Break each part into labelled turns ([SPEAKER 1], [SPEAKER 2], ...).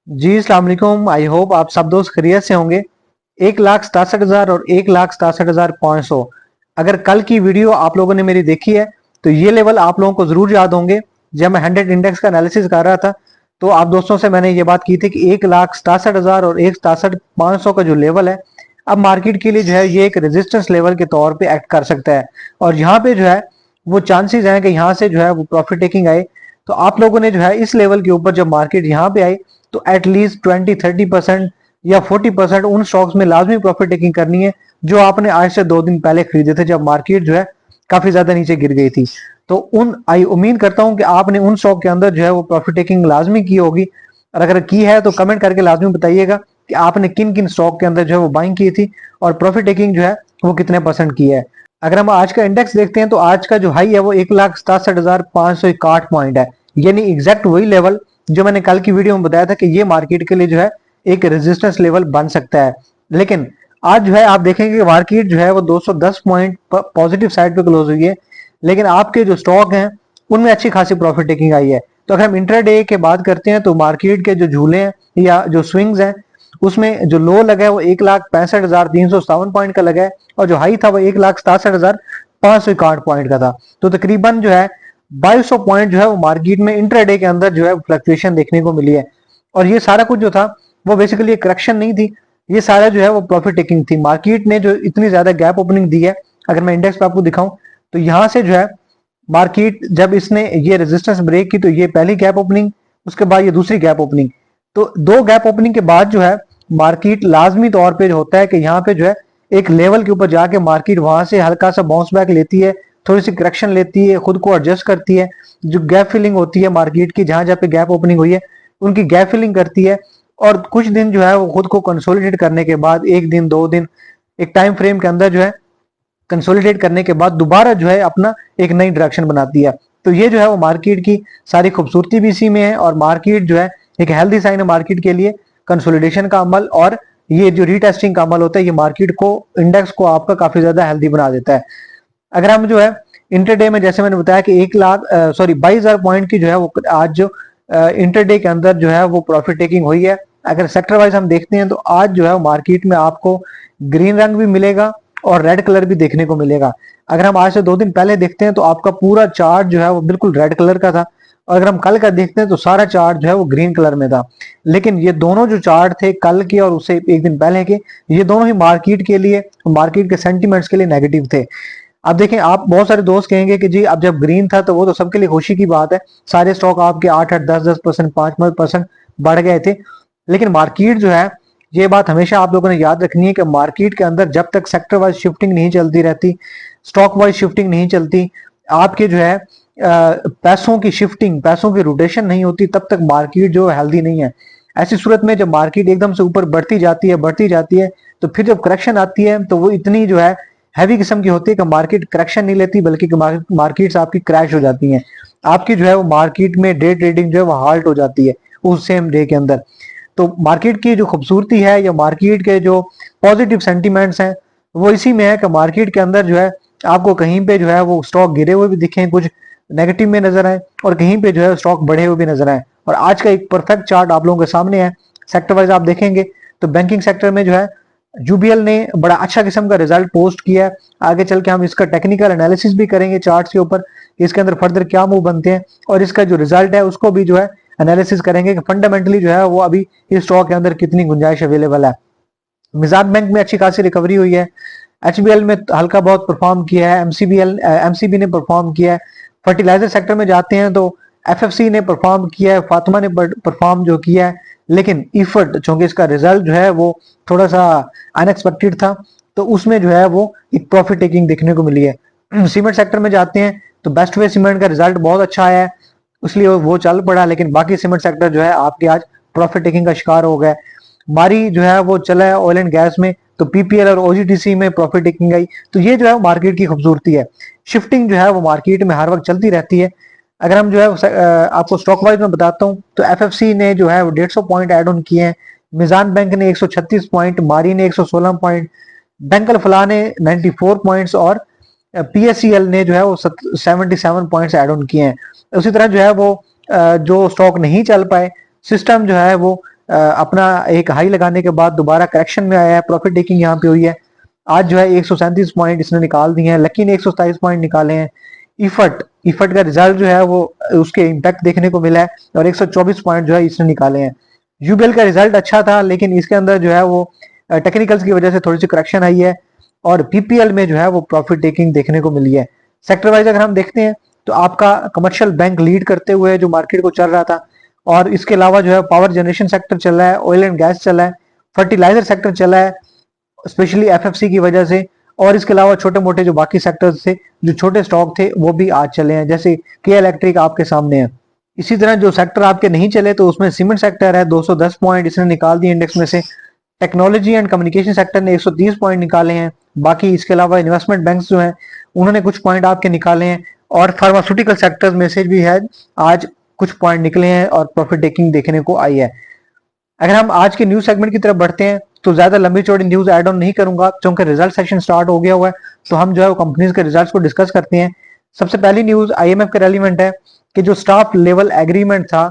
[SPEAKER 1] जी अस्सलाम वालेकुम। I hope आप सब दोस्त खैरियत से होंगे। 1,67,000 और 1,67,500 अगर कल की वीडियो आप लोगों ने मेरी देखी है तो ये लेवल आप लोगों को जरूर याद होंगे। जब मैं 100 इंडेक्स का एनालिसिस कर रहा था तो आप दोस्तों से मैंने ये बात की थी कि 1,67,000 और 1,67,500 का जो लेवल है अब मार्केट के लिए जो है ये एक रेजिस्टेंस लेवल के तौर पे एक्ट कर सकता है और यहाँ पे जो है वो चांसेस हैं कि यहाँ से जो है वो प्रॉफिट टेकिंग आए। तो आप लोगों ने जो है इस लेवल के ऊपर जब मार्केट यहाँ पे आई तो एटलीस्ट 20-30% या 40% उन स्टॉक्स में लाजमी प्रॉफिट टेकिंग करनी है जो आपने आज से 2 दिन पहले खरीदे थे जब मार्केट जो है काफी ज्यादा नीचे गिर गई थी। तो उम्मीद करता हूं कि आपने उन स्टॉक के अंदर जो है वो प्रॉफिट टेकिंग लाजमी की होगी और अगर की है तो कमेंट करके लाजमी बताइएगा कि आपने किन किन स्टॉक के अंदर जो है वो बाइंग की थी और प्रॉफिट टेकिंग जो है वो कितने परसेंट की है। अगर हम आज का इंडेक्स देखते हैं तो आज का जो हाई है वो 1,67,561 पॉइंट है, यानी एग्जैक्ट वही लेवल जो मैंने कल की वीडियो में बताया था कि ये मार्केट के लिए जो है एक रेजिस्टेंस लेवल बन सकता है। लेकिन आज जो है आप देखेंगे कि मार्केट जो है वो 210 पॉइंट पॉजिटिव साइड पे क्लोज हुई है, लेकिन आपके जो स्टॉक हैं उनमें अच्छी खासी प्रॉफिट टेकिंग आई है। तो अगर हम इंट्राडे के बात करते हैं तो मार्केट के जो झूले हैं या जो स्विंग्स हैं उसमें जो लो लगा है वो 1,65,357 पॉइंट का लगा है और जो हाई था वो 1,67,561 पॉइंट का था। तो तकरीबन जो है 2200 पॉइंट जो है वो मार्केट में इंट्राडे के अंदर जो है फ्लक्चुएशन देखने को मिली है और ये सारा कुछ जो था वो बेसिकली एक करेक्शन नहीं थी, ये सारा जो है वो प्रॉफिट टेकिंग थी। मार्केट ने जो इतनी ज्यादा गैप ओपनिंग दी है, अगर मैं इंडेक्स पे आपको दिखाऊं तो यहां से जो है मार्केट जब इसने ये रेजिस्टेंस ब्रेक की तो ये पहली गैप ओपनिंग, उसके बाद ये दूसरी गैप ओपनिंग। तो दो गैप ओपनिंग के बाद जो है मार्केट लाजमी तौर पे जो होता है कि यहाँ पे जो है एक लेवल के ऊपर जाके मार्केट वहां से हल्का सा बाउंस बैक लेती है, थोड़ी सी करेक्शन लेती है, खुद को एडजस्ट करती है। जो गैप फिलिंग होती है मार्केट की, जहां जहां पे गैप ओपनिंग हुई है उनकी गैप फिलिंग करती है और कुछ दिन जो है वो खुद को कंसोलिडेट करने के बाद, एक दिन 2 दिन एक टाइम फ्रेम के अंदर जो है कंसोलिडेट करने के बाद दोबारा जो है अपना एक नई डायरेक्शन बनाती है। तो ये जो है वो मार्केट की सारी खूबसूरती भी इसी में है और मार्केट जो है एक हेल्दी साइन है मार्केट के लिए। कंसोलिडेशन का अमल और ये जो रीटेस्टिंग का अमल होता है ये मार्केट को, इंडेक्स को आपका काफी ज्यादा हेल्दी बना देता है। अगर हम जो है इंटरडे में, जैसे मैंने बताया कि 22,000 पॉइंट की जो है वो आज जो इंटरडे के अंदर जो है वो प्रॉफिट टेकिंग हुई है। अगर सेक्टर वाइज हम देखते हैं तो आज जो है मार्केट में आपको ग्रीन रंग भी मिलेगा और रेड कलर भी देखने को मिलेगा। अगर हम आज से 2 दिन पहले देखते हैं तो आपका पूरा चार्ट जो है वो बिल्कुल रेड कलर का था और अगर हम कल का देखते हैं तो सारा चार्ट जो है वो ग्रीन कलर में था। लेकिन ये दोनों जो चार्ट थे कल के और उससे एक दिन पहले के, ये दोनों ही मार्केट के लिए, मार्केट के सेंटिमेंट्स के लिए नेगेटिव थे। अब देखें, आप बहुत सारे दोस्त कहेंगे कि जी अब जब ग्रीन था तो वो तो सबके लिए खुशी की बात है, सारे स्टॉक आपके 8-8, 10-10%, 5-5% बढ़ गए थे। लेकिन मार्केट जो है, ये बात हमेशा आप लोगों ने याद रखनी है कि मार्केट के अंदर जब तक सेक्टर वाइज शिफ्टिंग नहीं चलती रहती, स्टॉक वाइज शिफ्टिंग नहीं चलती, आपके जो है पैसों की शिफ्टिंग, पैसों की रोटेशन नहीं होती, तब तक मार्केट जो हेल्दी नहीं है। ऐसी सूरत में जब मार्केट एकदम से ऊपर बढ़ती जाती है तो फिर जब करेक्शन आती है तो वो इतनी जो है हैवी किस्म की होती है कि मार्केट करेक्शन नहीं लेती बल्कि मार्केट्स आपकी क्रैश हो जाती हैं। आपकी जो है वो मार्केट में डे ट्रेडिंग जो है वो हाल्ट हो जाती है उस सेम डे के अंदर। तो मार्केट की जो खूबसूरती है या मार्केट के जो पॉजिटिव सेंटीमेंट्स हैं वो इसी में है कि मार्केट के अंदर जो है आपको कहीं पे जो है वो स्टॉक गिरे हुए भी दिखें, कुछ नेगेटिव में नजर आए, और कहीं पे जो है स्टॉक बढ़े हुए भी नजर आए। और आज का एक परफेक्ट चार्ट आप लोगों के सामने है। सेक्टर वाइज आप देखेंगे तो बैंकिंग सेक्टर में जो है यूबीएल ने बड़ा अच्छा किस्म का रिजल्ट पोस्ट किया है। आगे चल के हम इसका टेक्निकल एनालिसिस भी करेंगे चार्ट्स के ऊपर, इसके अंदर फर्दर क्या मूव बनते हैं और इसका जो रिजल्ट है उसको भी जो है एनालिसिस करेंगे कि फंडामेंटली जो है वो अभी इस स्टॉक के अंदर कितनी गुंजाइश अवेलेबल है। मिजान बैंक में अच्छी खासी रिकवरी हुई है, एचबीएल में हल्का बहुत परफॉर्म किया है, एमसीबी ने परफॉर्म किया है। फर्टिलाइजर सेक्टर में जाते हैं तो एफएफसी ने परफॉर्म किया है, फातिमा ने परफॉर्म जो किया है। लेकिन इफर्ट, चूंकि इसका रिजल्ट जो है वो थोड़ा सा अनएक्सपेक्टेड था, तो उसमें जो है वो एक प्रॉफिट टेकिंग देखने को मिली है। सीमेंट सेक्टर में जाते हैं तो बेस्ट वे सीमेंट का रिजल्ट बहुत अच्छा आया है, इसलिए वो चल पड़ा, लेकिन बाकी सीमेंट सेक्टर जो है आपके आज प्रॉफिट टेकिंग का शिकार हो गया। मारी जो है वो चला है ऑयल एंड गैस में, तो पीपीएल और ओजीटीसी में प्रॉफिट टेकिंग आई। तो ये जो है मार्केट की खूबसूरती है। शिफ्टिंग जो है वो मार्केट में हर वक्त चलती रहती है। अगर हम जो है आपको स्टॉक वाइज में बताता हूँ तो एफएफसी ने जो है वो 150 पॉइंट एड ऑन किए हैं, मिजान बैंक ने 136 पॉइंट, मारी ने 116 पॉइंट, बैंक फला ने 94 पॉइंट्स और पीएससीएल ने जो है वो 77 पॉइंट्स एड ऑन किए हैं। उसी तरह जो है वो जो स्टॉक नहीं चल पाए, सिस्टम जो है वो अपना एक हाई लगाने के बाद दोबारा करेक्शन में आया है, प्रॉफिट टेकिंग यहाँ पे हुई है। आज जो है 137 पॉइंट इसने निकाल दिए हैं, लकी ने 127 पॉइंट निकाले हैं। इफट का रिजल्ट जो है वो उसके इम्पैक्ट देखने को मिला है और 124 पॉइंट जो है इसने निकाले हैं। यूबीएल का रिजल्ट अच्छा था, लेकिन इसके अंदर जो है वो टेक्निकल्स की वजह से थोड़ी सी करेक्शन आई है और पीपीएल में जो है वो प्रॉफिट टेकिंग देखने को मिली है। सेक्टर वाइज अगर हम देखते हैं तो आपका कमर्शियल बैंक लीड करते हुए जो मार्केट को चल रहा था, और इसके अलावा जो है पावर जनरेशन सेक्टर चल रहा है, ऑयल एंड गैस चला है, फर्टिलाइजर सेक्टर चला है स्पेशली एफएफसी की वजह से, और इसके अलावा छोटे मोटे जो बाकी सेक्टर्स थे, जो छोटे स्टॉक थे, वो भी आज चले हैं, जैसे के इलेक्ट्रिक आपके सामने है। इसी तरह जो सेक्टर आपके नहीं चले तो उसमें सीमेंट सेक्टर है, 210 पॉइंट इसने निकाल दिए इंडेक्स में से। टेक्नोलॉजी एंड कम्युनिकेशन सेक्टर ने 130 पॉइंट निकाले हैं। बाकी इसके अलावा इन्वेस्टमेंट बैंक्स जो हैं उन्होंने कुछ पॉइंट आपके निकाले हैं, और फार्मास्यूटिकल सेक्टर्स में से भी है आज कुछ पॉइंट निकले हैं और प्रॉफिट टेकिंग देखने को आई है। अगर हम आज के न्यूज सेगमेंट की तरफ बढ़ते हैं तो ज्यादा लंबी चौड़ी न्यूज एड ऑन नहीं करूंगा क्योंकि रिजल्ट सेशन स्टार्ट हो गया हुआ है, तो हम जो है वो कंपनीज के रिजल्ट्स को डिस्कस करते हैं। सबसे पहली न्यूज आईएमएफ के रेलिवेंट है कि जो स्टाफ लेवल एग्रीमेंट था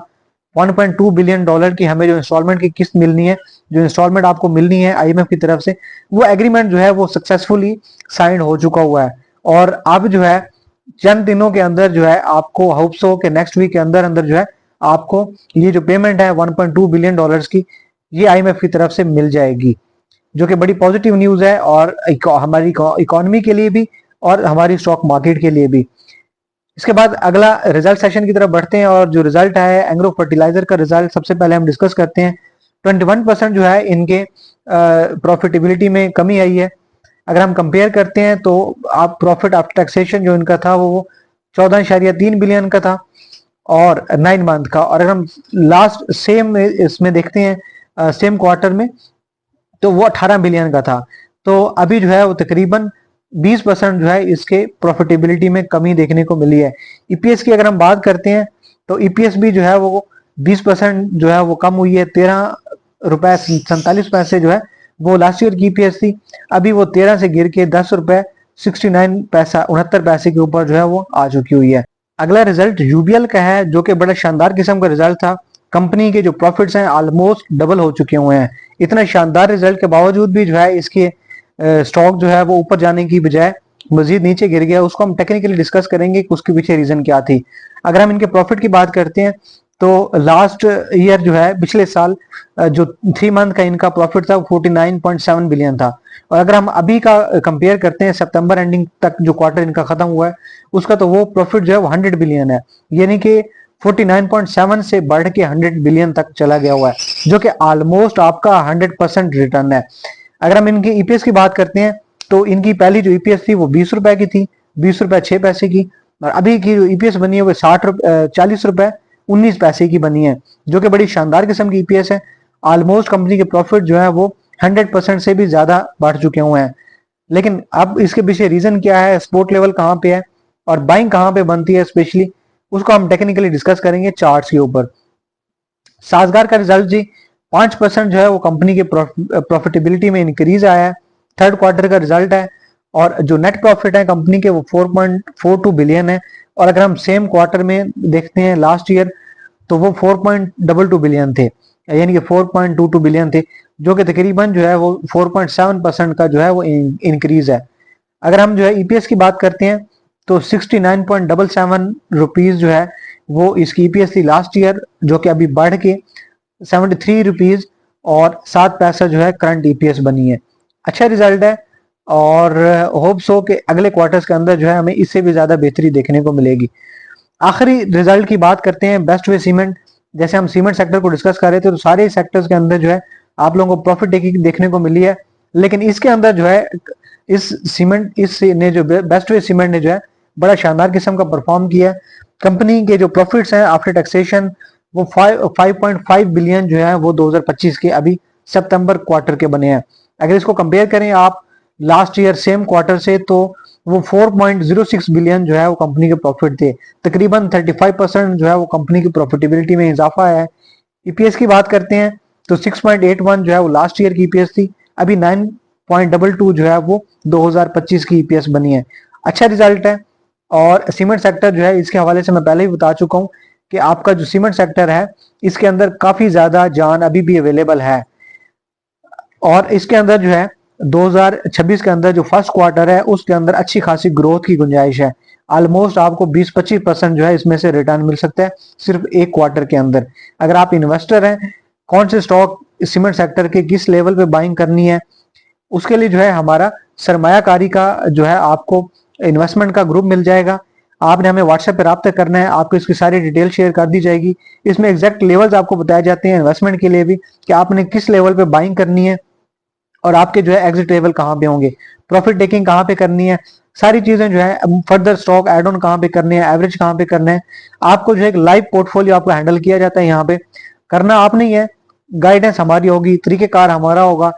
[SPEAKER 1] 1.2 बिलियन डॉलर की हमें जो इंस्टॉलमेंट की किस्त मिलनी है, जो इंस्टॉलमेंट आपको मिलनी है आईएमएफ की तरफ से, वो एग्रीमेंट जो है वो सक्सेसफुली साइन हो चुका हुआ है। और अब जो है चंद दिनों के अंदर जो है आपको होप्स हो कि नेक्स्ट वीक के अंदर अंदर जो है आपको ये जो पेमेंट है 1.2 बिलियन डॉलर्स की, ये आईएमएफ की तरफ से मिल जाएगी, जो कि बड़ी पॉजिटिव न्यूज है और हमारी इकोनॉमी के लिए भी और हमारी स्टॉक मार्केट के लिए भी। इसके बाद अगला रिजल्ट सेशन की तरफ बढ़ते हैं, और जो रिजल्ट है एंग्रो फर्टिलाइजर का रिजल्ट सबसे पहले हम डिस्कस करते हैं। 21% जो है इनके प्रॉफिटेबिलिटी में कमी आई है। अगर हम कंपेयर करते हैं तो आप प्रॉफिट आफ्टर टैक्सेशन जो इनका था वो 14.3 बिलियन का था और 9 मंथ का, और अगर हम लास्ट सेम इसमें देखते हैं सेम क्वार्टर में तो वो 18 बिलियन का था। तो अभी जो है वो तकरीबन 20% जो है इसके प्रॉफिटेबिलिटी में कमी देखने को मिली है। ईपीएस की अगर हम बात करते हैं तो ईपीएस भी जो है वो 20% जो है वो कम हुई है। 13 रुपए 47 पैसे जो है वो लास्ट ईयर की ईपीएस थी, अभी वो 13 से गिर के 10 रुपए 69 पैसे के ऊपर जो है वो आ चुकी हुई है। अगला रिजल्ट यूबीएल का है, जो कि बड़ा शानदार किस्म का रिजल्ट था। कंपनी के जो प्रॉफिट्स हैं ऑलमोस्ट डबल हो चुके हुए हैं। इतना शानदार रिजल्ट के बावजूद भी जो है इसके स्टॉक जो है वो ऊपर जाने की बजाय मजीद नीचे गिर गया। उसको हम टेक्निकली डिस्कस करेंगे कि उसके पीछे रीजन क्या थी। अगर हम इनके प्रॉफिट की बात करते हैं तो लास्ट ईयर जो है पिछले साल जो 3 मंथ का इनका प्रॉफिट था वो 49.7 बिलियन था, और अगर हम अभी का कंपेयर करते हैं सितंबर एंडिंग तक जो क्वार्टर इनका खत्म हुआ है उसका, तो वो प्रॉफिट जो है वो 100 बिलियन है, यानी कि 49.7 से बढ़ के 100 बिलियन तक चला गया हुआ है, जो कि ऑलमोस्ट आपका 100% रिटर्न है। अगर हम इनकी ईपीएस की बात करते हैं तो इनकी पहली जो ईपीएस थी वो 20 रुपए की थी, 20 रुपए 6 पैसे की, और अभी की जो ईपीएस बनी है वो 40 रुपए 19 पैसे की बनी है, जो कि बड़ी शानदार किस्म की ईपीएस है। ऑलमोस्ट कंपनी के प्रॉफिट जो है वो 100% से भी ज्यादा बढ़ चुके हुए हैं। लेकिन अब इसके पीछे रीजन क्या है, सपोर्ट लेवल कहाँ पे है और बाइंग कहाँ पे बनती है स्पेशली, उसको हम टेक्निकली डिस्कस करेंगे चार्ट्स के ऊपर। साजगार का रिजल्ट जी 5% जो है वो कंपनी के प्रॉफिटेबिलिटी में इंक्रीज आया है। थर्ड क्वार्टर का रिजल्ट है, और जो नेट प्रॉफिट है कंपनी के वो 4.42 बिलियन है, और अगर हम सेम क्वार्टर में देखते हैं लास्ट ईयर तो वो 4.22 बिलियन थे, यानी कि 4.22 बिलियन थे, जो कि तकरीबन जो है वो 4.7% का जो है वो इंक्रीज है। अगर हम जो है ईपीएस की बात करते हैं तो 69.77 रुपीज जो है वो इसकी ईपीएस थी लास्ट ईयर, जो कि अभी बढ़ के 73 रुपीज और 7 पैसा जो है करंट ईपीएस बनी है। अच्छा रिजल्ट है, और होप्स हो कि अगले क्वार्टर्स के अंदर जो है हमें इससे भी ज्यादा बेहतरी देखने को मिलेगी। आखिरी रिजल्ट की बात करते हैं बेस्ट वे सीमेंट। जैसे हम सीमेंट सेक्टर को डिस्कस कर रहे थे तो सारे सेक्टर्स के अंदर जो है आप लोगों को प्रॉफिट टेकिंग देखने को मिली है, लेकिन इसके अंदर जो है इस ने जो बेस्ट वे सीमेंट ने जो है बड़ा शानदार किस्म का परफॉर्म किया है। कंपनी के जो प्रॉफिट्स हैं आफ्टर टैक्सेशन वो 5.5 बिलियन जो है वो 2025 के अभी सितंबर क्वार्टर के बने हैं। अगर इसको कंपेयर करें आप लास्ट ईयर सेम क्वार्टर से तो वो 4.06 बिलियन जो है वो कंपनी के प्रॉफिट थे। तकरीबन 35% जो है वो कंपनी की प्रॉफिटेबिलिटी में इजाफा आया है। ईपीएस की बात करते हैं तो 6.81 जो है वो लास्ट ईयर की ईपीएस थी, अभी 9.22 जो है वो 2025 की ईपीएस बनी है। अच्छा रिजल्ट है, और सीमेंट सेक्टर जो है इसके हवाले से मैं पहले ही बता चुका हूँ कि आपका जो सीमेंट सेक्टर है इसके अंदर काफी ज्यादा जान अभी भी अवेलेबल है, और इसके अंदर जो है 2026 के अंदर जो फर्स्ट क्वार्टर है उसके अंदर अच्छी खासी ग्रोथ की गुंजाइश है। ऑलमोस्ट आपको 20-25% जो है इसमें से रिटर्न मिल सकता है सिर्फ एक क्वार्टर के अंदर। अगर आप इन्वेस्टर हैं, कौन से स्टॉक सीमेंट सेक्टर के किस लेवल पे बाइंग करनी है, उसके लिए जो है हमारा सरमायाकारी का जो है आपको इन्वेस्टमेंट का ग्रुप मिल जाएगा। आपने हमें व्हाट्सएप पे रब्ता करना है, आपको इसकी सारी डिटेल शेयर कर दी जाएगी। इसमें एग्जैक्ट लेवल्स आपको बताए जाते हैं इन्वेस्टमेंट के लिए भी कि आपने किस लेवल पे बाइंग करनी है और आपके जो है एग्जिट लेवल कहाँ पे होंगे, प्रॉफिट टेकिंग कहाँ पे करनी है, सारी चीजें जो है फर्दर स्टॉक एड ऑन कहाँ पे करने हैं, एवरेज कहाँ पे करना है। आपको जो है एक लाइव पोर्टफोलियो आपको हैंडल किया जाता है। यहाँ पे करना आप नहीं है, गाइडेंस हमारी होगी, तरीकेकार हमारा होगा,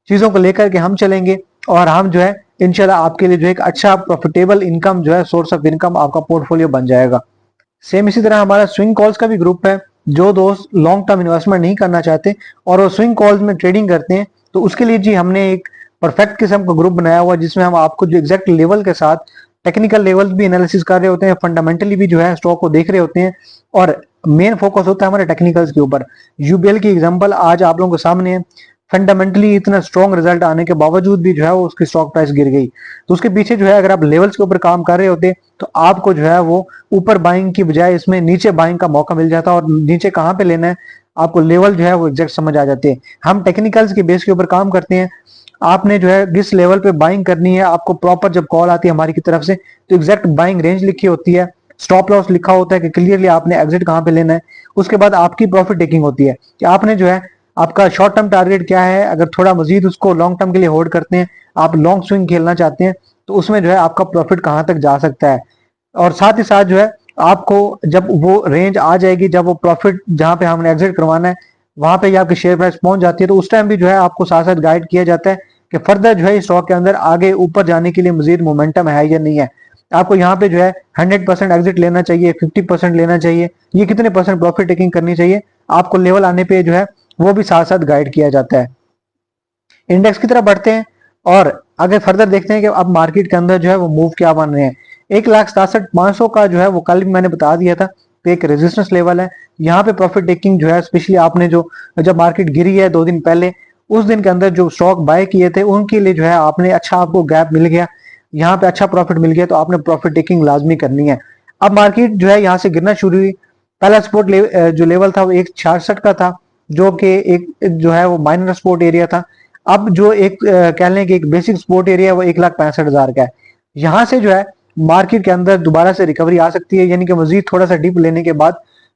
[SPEAKER 1] चीजों को लेकर के हम चलेंगे और हम जो है इंशाल्लाह आपके लिए जो एक अच्छा प्रॉफिटेबल इनकम जो है सोर्स ऑफ इनकम आपका पोर्टफोलियो बन जाएगा। सेम इसी तरह हमारा स्विंग कॉल्स का भी ग्रुप है। जो दोस्त लॉन्ग टर्म इन्वेस्टमेंट नहीं करना चाहते और वो स्विंग कॉल्स में ट्रेडिंग करते हैं, तो उसके लिए जी हमने एक परफेक्ट किस्म का ग्रुप बनाया हुआ जिसमें हम आपको जो एग्जैक्ट लेवल के साथ टेक्निकल लेवल भी एनालिसिस कर रहे होते हैं, फंडामेंटली भी जो है स्टॉक को देख रहे होते हैं, और मेन फोकस होता है हमारे टेक्निकल्स के ऊपर। यूबीएल की एग्जांपल आज आप लोगों के सामने है। फंडामेंटली इतना स्ट्रॉन्ग रिजल्ट आने के बावजूद भी जो है वो उसकी स्टॉक प्राइस गिर गई, तो उसके पीछे जो है अगर आप लेवल्स के ऊपर काम कर रहे होते तो आपको जो है वो ऊपर बाइंग की बजाय इसमें नीचे बाइंग का मौका मिल जाता, और नीचे कहाँ पे लेना है आपको लेवल जो है वो एग्जैक्ट समझ आ जाते हैं। हम टेक्निकल्स के बेस के ऊपर काम करते हैं। आपने जो है किस लेवल पे बाइंग करनी है, आपको प्रॉपर जब कॉल आती है हमारी की तरफ से तो एग्जैक्ट बाइंग रेंज लिखी होती है, स्टॉप लॉस लिखा होता है कि क्लियरली आपने एग्जिट कहाँ पे लेना है। उसके बाद आपकी प्रॉफिट टेकिंग होती है कि आपने जो है आपका शॉर्ट टर्म टारगेट क्या है, अगर थोड़ा मजीद उसको लॉन्ग टर्म के लिए होल्ड करते हैं, आप लॉन्ग स्विंग खेलना चाहते हैं, तो उसमें जो है आपका प्रॉफिट कहाँ तक जा सकता है। और साथ ही साथ जो है आपको जब वो रेंज आ जाएगी, जब वो प्रॉफिट जहां पे हमने एग्जिट करवाना है वहां पे आपकी शेयर प्राइस पहुंच जाती है, तो उस टाइम भी जो है आपको साथ साथ गाइड किया जाता है कि फर्दर जो है स्टॉक के अंदर आगे ऊपर जाने के लिए मजीद मोमेंटम है या नहीं है। आपको यहाँ पे जो है 100% एग्जिट लेना चाहिए, 50% लेना चाहिए, ये कितने परसेंट प्रॉफिट टेकिंग करनी चाहिए, आपको लेवल आने पे जो है वो भी साथ साथ गाइड किया जाता है। इंडेक्स की तरफ बढ़ते हैं और आगे फर्दर देखते हैं कि अब मार्केट के अंदर जो है वो मूव क्या बन रहे हैं। 1,67,500 का जो है वो कल भी मैंने बता दिया था कि एक रेजिस्टेंस लेवल है। यहाँ पे प्रॉफिट टेकिंग जो है स्पेशली आपने जो जब मार्केट गिरी है 2 दिन पहले, उस दिन के अंदर जो स्टॉक बाय किए थे उनके लिए जो है आपने अच्छा आपको गैप मिल गया, यहाँ पे अच्छा प्रॉफिट मिल गया, तो आपने प्रॉफिट टेकिंग लाजमी करनी है। अब मार्केट जो है यहाँ से गिरना शुरू हुई। पहला सपोर्ट जो लेवल था वो 1,66 का था, जो कि एक जो है वो माइनर सपोर्ट एरिया था। अब जो एक कह लें कि एक बेसिक सपोर्ट एरिया है वो 1,65,000 का है। यहाँ से जो है मार्केट के अंदर दोबारा से रिकवरी आ सकती है, यानी कि मजीद थोड़ा सा डिप लेने के बाद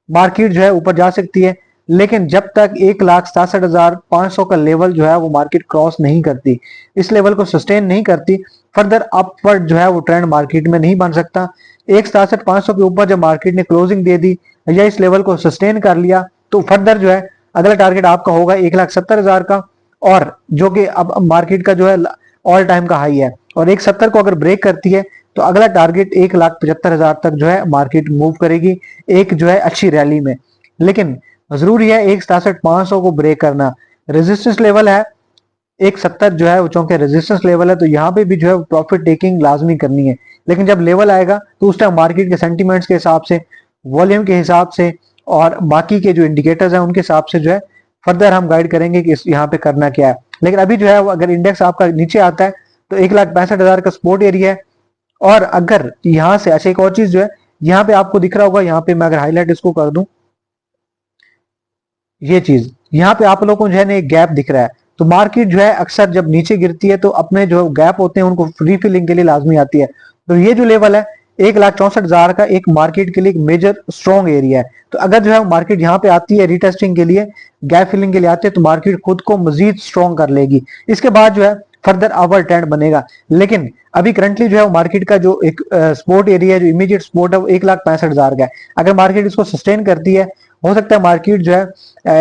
[SPEAKER 1] मार्केट जो है ऊपर जा सकती है। लेकिन जब तक 1,67,500 का लेवल जो है वो मार्केट क्रॉस नहीं करती, इस लेवल को सस्टेन नहीं करती, फर्दर अपवर्ड जो है वो ट्रेंड मार्केट में नहीं बन सकता। 1,67,500 के ऊपर जब मार्केट ने क्लोजिंग दे दी या इस लेवल को सस्टेन कर लिया, तो फर्दर जो है अगला टारगेट आपका होगा 1,70,000 का, और जो कि अब मार्केट का जो है ऑल टाइम का हाई है, और 1,70 को अगर ब्रेक करती है तो अगला टारगेट 1,75,000 तक जो है मार्केट मूव करेगी एक जो है अच्छी रैली में। लेकिन जरूरी है 1,67,500 को ब्रेक करना। रेजिस्टेंस लेवल है 1,70 जो है वो चूंकि रेजिस्टेंस लेवल है, तो यहाँ पे भी जो है प्रॉफिट टेकिंग लाजमी करनी है। लेकिन जब लेवल आएगा तो उस टाइम मार्केट के सेंटीमेंट्स के हिसाब से, वॉल्यूम के हिसाब से और बाकी के जो इंडिकेटर्स हैं उनके हिसाब से जो है फर्दर हम गाइड करेंगे कि यहाँ पे करना क्या है। लेकिन अभी जो है अगर इंडेक्स आपका नीचे आता है तो 1,65,000 का सपोर्ट एरिया है। और अगर यहाँ से अच्छा एक और चीज जो है यहाँ पे आपको दिख रहा होगा, यहाँ पे मैं अगर हाईलाइट इसको कर दूं, ये चीज यहाँ पे आप लोगों को जो है ना एक गैप दिख रहा है। तो मार्केट जो है अक्सर जब नीचे गिरती है तो अपने जो गैप होते हैं उनको रिफिलिंग के लिए लाजमी आती है। तो ये जो लेवल है 1,64,000 का एक मार्केट के लिए एक मेजर स्ट्रॉन्ग एरिया है। तो अगर जो है मार्केट यहाँ पे आती है रिटेस्टिंग के लिए, गैप फिलिंग के लिए आते हैं, तो मार्केट खुद को मजीद स्ट्रॉन्ग कर लेगी। इसके बाद जो है फर्दर अपवर्ड ट्रेंड बनेगा। लेकिन अभी करंटली जो है मार्केट का जो एक सपोर्ट एरिया है, जो इमीडिएट सपोर्ट है वो 1,65,000 का है। अगर मार्केट इसको सस्टेन करती है, हो सकता है मार्केट जो है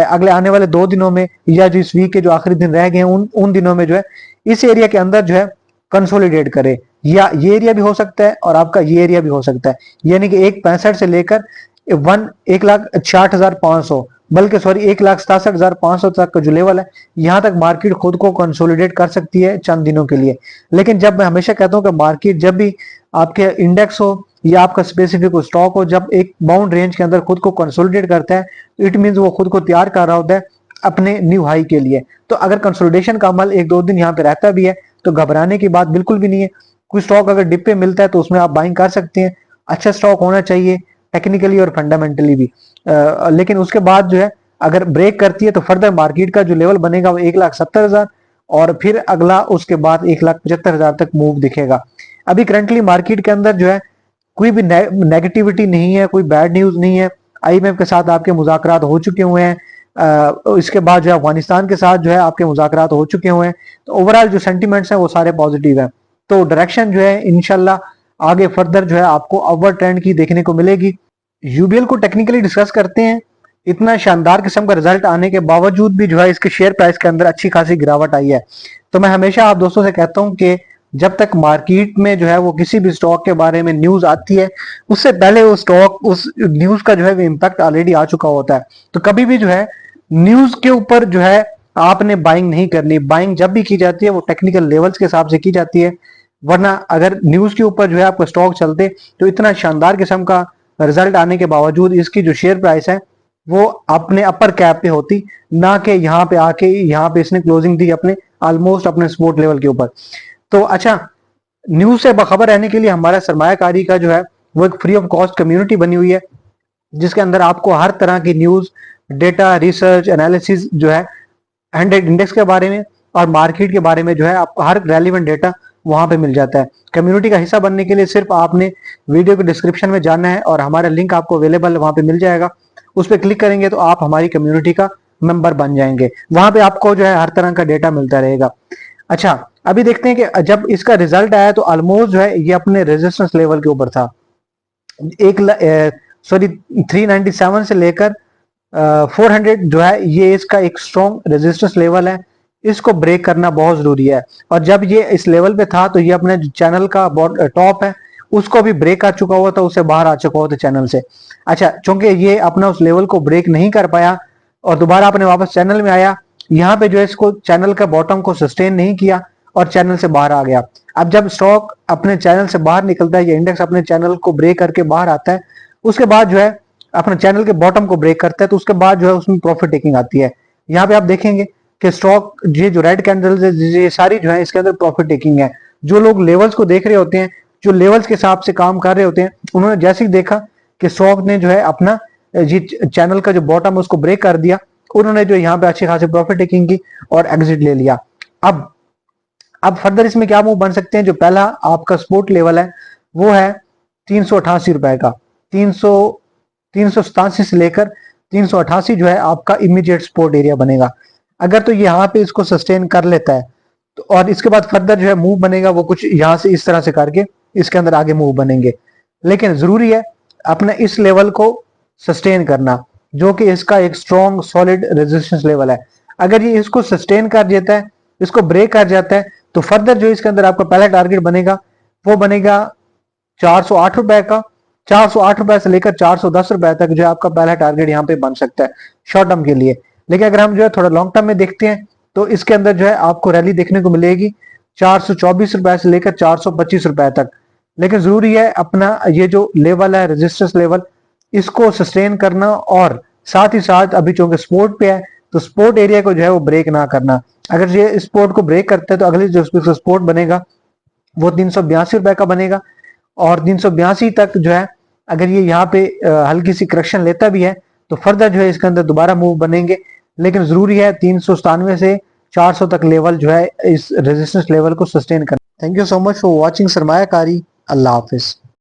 [SPEAKER 1] अगले आने वाले 2 दिनों में या जो इस वीक के जो आखिरी दिन रह गए हैं उन दिनों में जो है इस एरिया के अंदर जो है कंसोलिडेट करे, या ये एरिया भी हो सकता है और आपका ये एरिया भी हो सकता है। यानी कि 1,65 से लेकर 1,60,500 बल्कि सॉरी 1,67,500 तक का जो लेवल है, यहाँ तक मार्केट खुद को कंसोलिडेट कर सकती है चंद दिनों के लिए। लेकिन जब मैं हमेशा कहता हूँ कि मार्केट जब भी आपके इंडेक्स हो ये आपका स्पेसिफिक स्टॉक हो, जब एक बाउंड रेंज के अंदर खुद को कंसोलिडेट करता है तो इट मींस वो खुद को तैयार कर रहा होता है अपने न्यू हाई के लिए। तो अगर कंसोलिडेशन का अमल एक दो दिन यहाँ पे रहता भी है तो घबराने की बात बिल्कुल भी नहीं है। कोई स्टॉक अगर डिप पे मिलता है तो उसमें आप बाइंग कर सकते हैं, अच्छा स्टॉक होना चाहिए टेक्निकली और फंडामेंटली भी। लेकिन उसके बाद जो है अगर ब्रेक करती है तो फर्दर मार्केट का जो लेवल बनेगा वो 1,70,000 और फिर अगला उसके बाद 1,75,000 तक मूव दिखेगा। अभी करंटली मार्केट के अंदर जो है कोई भी नेगेटिविटी नहीं है, कोई बैड न्यूज नहीं है। आईएमएफ के साथ आपके मुज़ाकरात हो चुके हुए हैं, इसके बाद जो है अफगानिस्तान के साथ जो है आपके मुज़ाकरात हो चुके हुए हैं। तो ओवरऑल जो सेंटिमेंट्स हैं वो सारे पॉजिटिव हैं। तो डायरेक्शन जो है इंशाल्लाह आगे फर्दर जो है आपको अपवर्ड ट्रेंड की देखने को मिलेगी। यूबीएल को टेक्निकली डिस्कस करते हैं। इतना शानदार किस्म का रिजल्ट आने के बावजूद भी जो है इसके शेयर प्राइस के अंदर अच्छी खासी गिरावट आई है। तो मैं हमेशा आप दोस्तों से कहता हूं कि जब तक मार्केट में जो है वो किसी भी स्टॉक के बारे में न्यूज आती है उससे पहले वो स्टॉक उस न्यूज का जो है इम्पैक्ट ऑलरेडी आ चुका होता है। तो कभी भी जो है न्यूज के ऊपर जो है आपने बाइंग नहीं करनी। बाइंग जब भी की जाती है वो टेक्निकल लेवल्स के हिसाब से की जाती है, वरना अगर न्यूज के ऊपर जो है आपका स्टॉक चलते तो इतना शानदार किस्म का रिजल्ट आने के बावजूद इसकी जो शेयर प्राइस है वो अपने अपर कैप पे होती, ना कि यहाँ पे आके यहाँ पे इसने क्लोजिंग दी अपने ऑलमोस्ट अपने सपोर्ट लेवल के ऊपर। तो अच्छा, न्यूज से बखबर रहने के लिए हमारा सरमायाकारी का जो है वो एक फ्री ऑफ कॉस्ट कम्युनिटी बनी हुई है, जिसके अंदर आपको हर तरह की न्यूज, डेटा, रिसर्च, एनालिसिस जो है 100 इंडेक्स के बारे में और मार्केट के बारे में जो है आपको हर रेलिवेंट डेटा वहां पे मिल जाता है। कम्युनिटी का हिस्सा बनने के लिए सिर्फ आपने वीडियो के डिस्क्रिप्शन में जाना है और हमारा लिंक आपको अवेलेबल वहां पे मिल जाएगा। उस पर क्लिक करेंगे तो आप हमारी कम्युनिटी का मेंबर बन जाएंगे। वहां पे आपको जो है हर तरह का डेटा मिलता रहेगा। अच्छा, अभी देखते हैं कि जब इसका रिजल्ट आया तो ऑलमोस्ट जो है ये अपने रेजिस्टेंस लेवल के ऊपर था। एक 397 से लेकर 400 जो है ये इसका एक स्ट्रॉन्ग रेजिस्टेंस लेवल है, इसको ब्रेक करना बहुत जरूरी है। और जब ये इस लेवल पे था तो ये अपने चैनल का टॉप है उसको भी ब्रेक कर चुका हुआ था, उससे बाहर आ चुका हुआ था चैनल से। अच्छा, चूंकि ये अपना उस लेवल को ब्रेक नहीं कर पाया और दोबारा अपने वापस चैनल में आया, यहाँ पे जो है इसको चैनल का बॉटम को सस्टेन नहीं किया और चैनल से बाहर आ गया। अब जब स्टॉक अपने चैनल से बाहर निकलता है या इंडेक्स अपने चैनल को ब्रेक करके बाहर आता है, उसके बाद जो है अपने चैनल के बॉटम को ब्रेक करता है, तो उसके बाद जो है उसमें प्रॉफिट टेकिंग आती है। यहाँ पे आप देखेंगे कि स्टॉक ये जो रेड कैंडल्स है ये सारी जो है इसके अंदर प्रॉफिट टेकिंग है। जो लोग लेवल्स को देख रहे होते हैं, जो लेवल्स के हिसाब से काम कर रहे होते हैं, उन्होंने जैसे ही देखा कि स्टॉक ने जो है अपना ये चैनल का जो बॉटम है उसको ब्रेक कर दिया, उन्होंने जो यहाँ पे अच्छी खासी प्रॉफिट टेकिंग की और एग्जिट ले लिया। अब फर्दर इसमें क्या मूव बन सकते हैं? जो पहला आपका सपोर्ट लेवल है वो है 388 रुपए का। 387 से लेकर 388 जो है आपका इमीडिएट सपोर्ट एरिया बनेगा। अगर तो यहाँ पे इसको सस्टेन कर लेता है तो और इसके बाद फर्दर जो है मूव बनेगा वो कुछ यहाँ से इस तरह से करके इसके अंदर आगे मूव बनेंगे। लेकिन जरूरी है अपने इस लेवल को सस्टेन करना, जो कि इसका एक स्ट्रॉन्ग सॉलिड रेजिस्टेंस लेवल है। अगर ये इसको सस्टेन कर देता है, इसको ब्रेक कर जाता है, तो फर्दर जो इसके अंदर आपका पहला टारगेट बनेगा वो बनेगा 408 रुपए का। 408 रुपए से लेकर 410 रुपए तक जो है आपका पहला टारगेट यहाँ पे बन सकता है शॉर्ट टर्म के लिए। लेकिन अगर हम जो है थोड़ा लॉन्ग टर्म में देखते हैं तो इसके अंदर जो है आपको रैली देखने को मिलेगी 424 रुपए से लेकर 425 रुपए तक। लेकिन जरूरी है अपना ये जो लेवल है रेजिस्टेंस लेवल, इसको सस्टेन करना और साथ ही साथ अभी चूंकि सपोर्ट पे है तो सपोर्ट एरिया को जो है वो ब्रेक ना करना। अगर ये सपोर्ट को ब्रेक करता है तो अगले जो सपोर्ट बनेगा वो 382 रुपए का बनेगा और 382 तक जो है अगर ये यहाँ पे हल्की सी करेक्शन लेता भी है तो फर्दर जो है इसके अंदर दोबारा मूव बनेंगे। लेकिन जरूरी है 397 से 400 तक लेवल जो है इस रेजिस्टेंस लेवल को सस्टेन करना। Thank you so much for watching Sarmayakari. अल्लाह हाफिज।